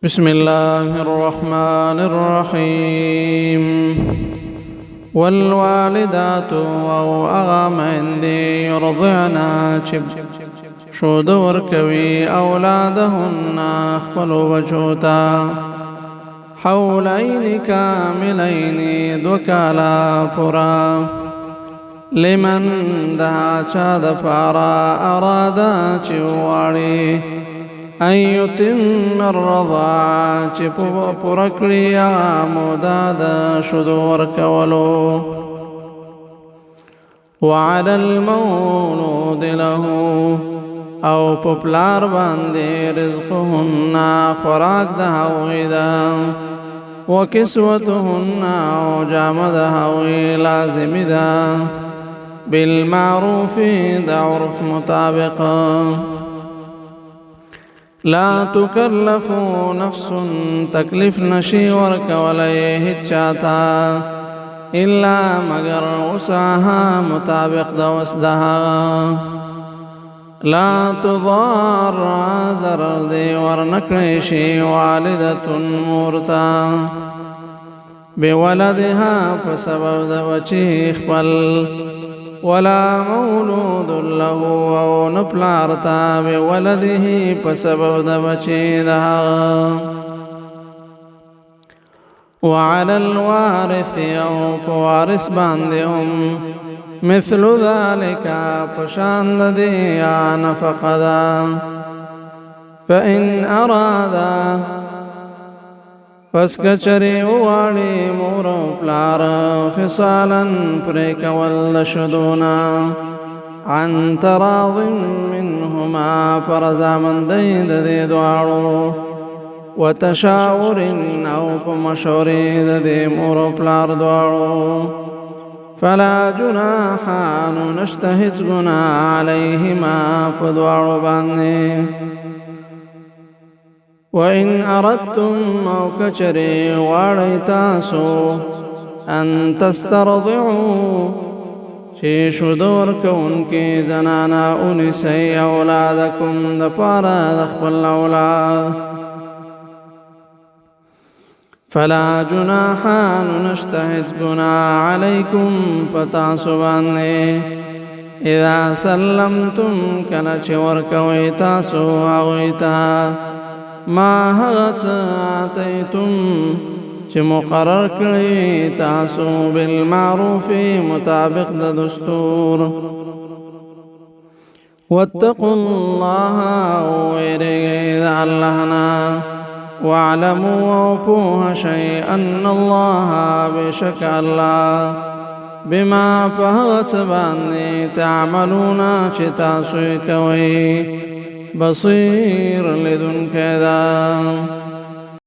بسم الله الرحمن الرحيم والوالدات او اغام عندي يرضعن شود ورکوي اولادهن خپل بچوتا حولين كاملين دوكالا پورا لمن دا چا دفارا ارادا چواړي ان يتم الرضاعه پورکړیا مودا د شودو ورکولو وعلى المولود له او پپلار باندې رزقهن خوراک د هغوی ده وکسوتهن او جامه د هغوی لازمي ده بالمعروف د عرف مطابق لا تكلف نفس تكلف نشي ورکولی چاته الا مگر وسعها مطابق د وسدها لا تضار ضرر دی ورنکړی شي والدة مورتا بولدها فسبب د بچی خپل ولا مولود له او نپلارتا بولده فسبب د بچی ده وعلى الوارث او فوارث باندهم مثل ذلك پشاند دی یا نفقدا فإن أرادا پس کچری وواړي مور پلار فصالا پریک ول شدونا عن تراض منهما فرزا من دید دی دواړو وتشاور او پمشوري د دی مور پلار دواړو فلا جناح نشتهز گنا عليهما فدوار باني وإن أردتم موكشري واريتاسو أن تسترضعوا شي شدور كونكي زنانا أنسي أولادكم دفارا دخل الأولاد فلا جناح نشتهز بنا عليكم فتاسباني إذا سلمتم كنچ ورکوي تاسو اغويتا ما هغت آتيتم چه مقرر کړی تاسو بالمعروف مطابق د دستور واتقوا الله ويرجي اللهنا واعلموا وفوها شيئا أن الله بشك الله بما فهت باني تعملون چتاسوي کوي بصير لذن كذا